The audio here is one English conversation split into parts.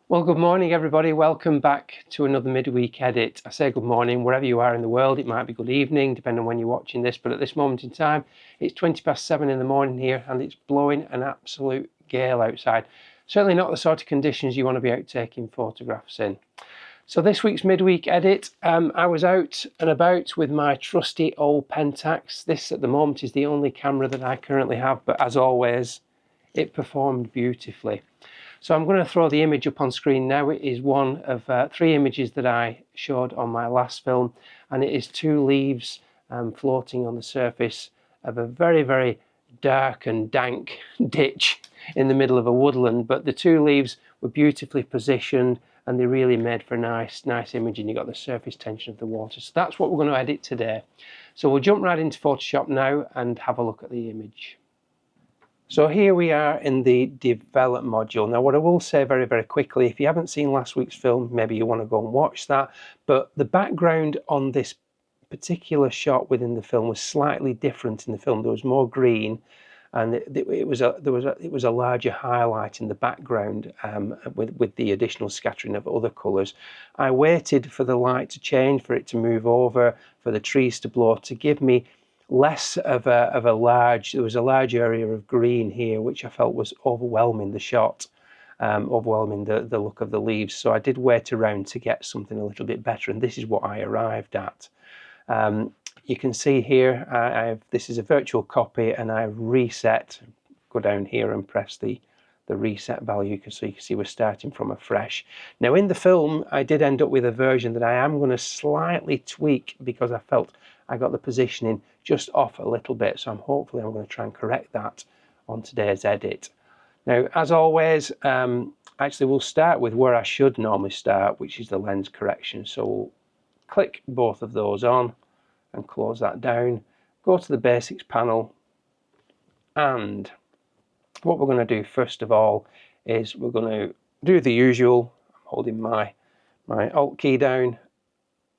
Well, good morning, everybody. Welcome back to another midweek edit. I say good morning wherever you are in the world. It might be good evening, depending on when you're watching this. But at this moment in time, it's 7:20 in the morning here, and it's blowing an absolute gale outside. Certainly not the sort of conditions you want to be out taking photographs in. So this week's midweek edit, I was out and about with my trusty old Pentax. This at the moment is the only camera that I currently have, but as always, it performed beautifully. So I'm going to throw the image up on screen now. It is one of three images that I showed on my last film, and it is two leaves floating on the surface of a very, very dark and dank ditch in the middle of a woodland. But the two leaves were beautifully positioned, and they really made for a nice image, and you got the surface tension of the water. So that's what we're going to edit today. So we'll jump right into Photoshop now and have a look at the image. So here we are in the develop module. Now what I will say very, very quickly, if you haven't seen last week's film, maybe you want to go and watch that, but the background on this particular shot within the film was slightly different in the film. There was more green, and it was a larger highlight in the background with the additional scattering of other colours. I waited for the light to change, for it to move over, for the trees to blow, to give me less of a large, there was a large area of green here which I felt was overwhelming the shot, overwhelming the look of the leaves. So I did wait around to get something a little bit better, and this is what I arrived at. You can see here, this is a virtual copy, and I've reset. Go down here and press the reset value, so you can see we're starting from afresh. Now in the film, I did end up with a version that I am going to slightly tweak because I felt I got the positioning just off a little bit. So hopefully I'm going to try and correct that on today's edit. Now, as always, actually we'll start with where I should normally start, which is the lens correction. So we'll click both of those on and close that down. Go to the basics panel, and what we're going to do first of all is we're going to do the usual. I'm holding my Alt key down,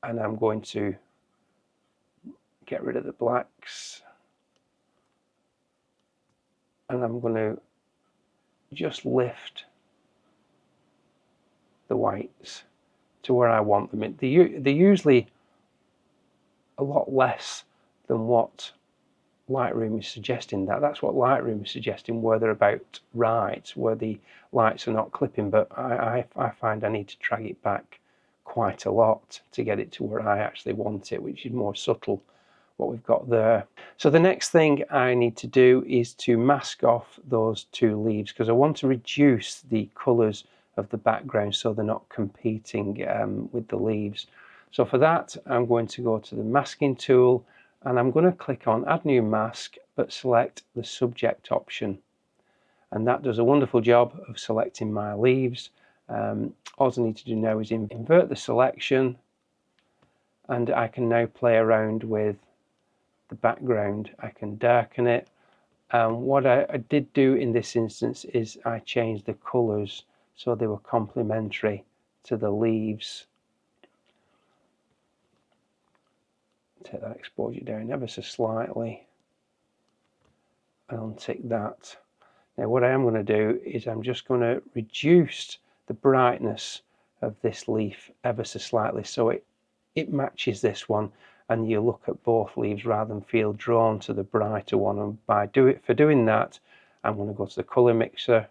and I'm going to get rid of the blacks, and I'm going to just lift the whites to where I want them. They're usually a lot less than what Lightroom is suggesting. That's what Lightroom is suggesting, where they're about right, where the lights are not clipping, but I find I need to drag it back quite a lot to get it to where I actually want it, which is more subtle, what we've got there. So the next thing I need to do is to mask off those two leaves, because I want to reduce the colours of the background so they're not competing with the leaves. So for that, I'm going to go to the masking tool, and I'm going to click on add new mask, but select the subject option, and that does a wonderful job of selecting my leaves. All I need to do now is invert the selection, and I can now play around with the background. I can darken it. What I did do in this instance is I changed the colours so they were complementary to the leaves. Take that exposure down ever so slightly and untick that. Now what I am going to do is I'm just going to reduce the brightness of this leaf ever so slightly so it matches this one, and you look at both leaves rather than feel drawn to the brighter one. And for doing that, I'm going to go to the color mixer,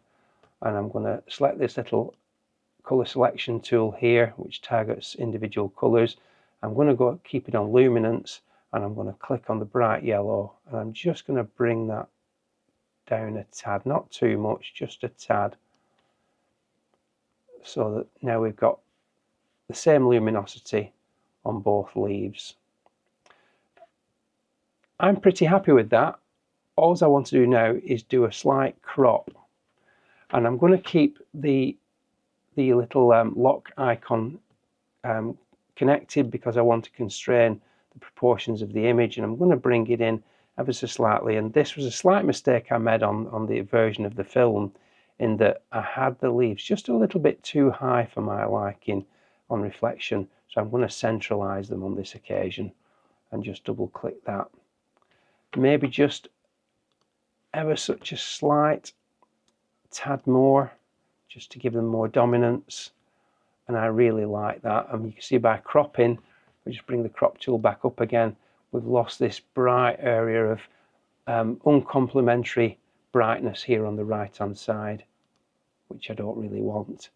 and I'm going to select this little color selection tool here, which targets individual colors. I'm going to keep it on luminance, and I'm going to click on the bright yellow, and I'm just going to bring that down a tad, not too much, just a tad, so that now we've got the same luminosity on both leaves. I'm pretty happy with that. All I want to do now is do a slight crop, and I'm going to keep the little lock icon connected because I want to constrain the proportions of the image, and I'm going to bring it in ever so slightly. And this was a slight mistake I made on the version of the film, in that I had the leaves just a little bit too high for my liking on reflection, so I'm going to centralize them on this occasion and just double click that. Maybe just ever such a slight tad more just to give them more dominance. And I really like that. And you can see by cropping, we just bring the crop tool back up again, we've lost this bright area of uncomplimentary brightness here on the right hand side, which I don't really want.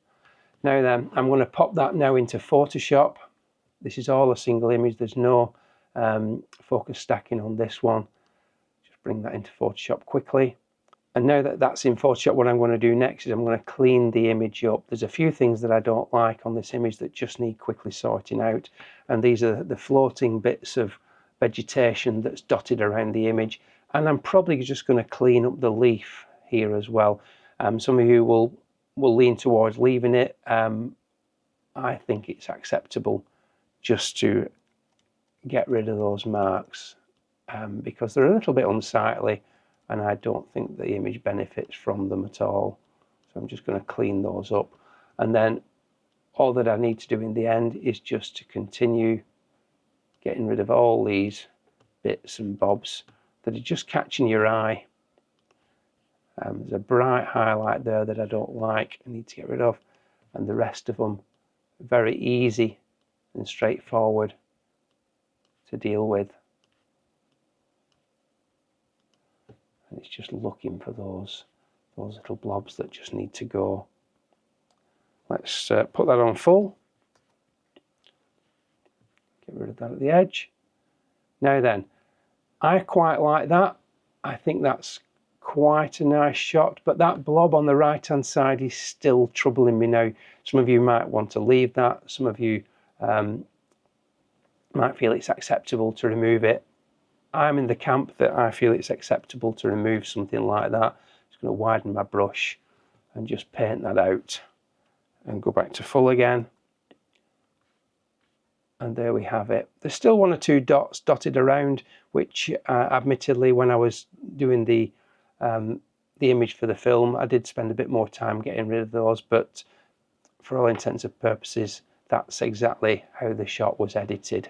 Now then, I'm going to pop that now into Photoshop. This is all a single image, there's no focus stacking on this one. Just bring that into Photoshop quickly. And now that that's in Photoshop, what I'm going to do next is I'm going to clean the image up. There's a few things that I don't like on this image that just need quickly sorting out. And these are the floating bits of vegetation that's dotted around the image. And I'm probably just going to clean up the leaf here as well. Some of you will lean towards leaving it. I think it's acceptable just to get rid of those marks because they're a little bit unsightly and I don't think the image benefits from them at all. So I'm just going to clean those up, and then all that I need to do in the end is just to continue getting rid of all these bits and bobs that are just catching your eye. There's a bright highlight there that I don't like, I need to get rid of, and the rest of them are very easy and straightforward to deal with. And it's just looking for those little blobs that just need to go. Let's put that on full. Get rid of that at the edge. Now then, I quite like that. I think that's quite a nice shot, but that blob on the right hand side is still troubling me now. Some of you might want to leave that. Some of you might feel it's acceptable to remove it. I'm in the camp that I feel it's acceptable to remove something like that. Just going to widen my brush and just paint that out and go back to full again. And there we have it. There's still one or two dots dotted around, which admittedly when I was doing the image for the film, I did spend a bit more time getting rid of those, but for all intents and purposes, that's exactly how the shot was edited.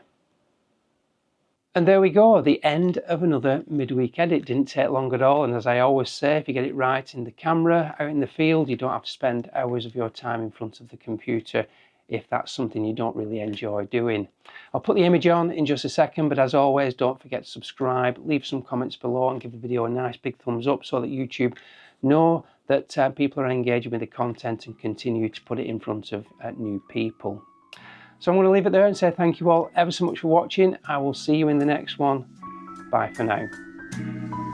And there we go, the end of another midweek edit. Didn't take long at all, and as I always say, if you get it right in the camera, out in the field, you don't have to spend hours of your time in front of the computer if that's something you don't really enjoy doing. I'll put the image on in just a second, but as always, don't forget to subscribe, leave some comments below and give the video a nice big thumbs up so that YouTube know that people are engaging with the content and continue to put it in front of new people. So I'm going to leave it there and say thank you all ever so much for watching. I will see you in the next one. Bye for now.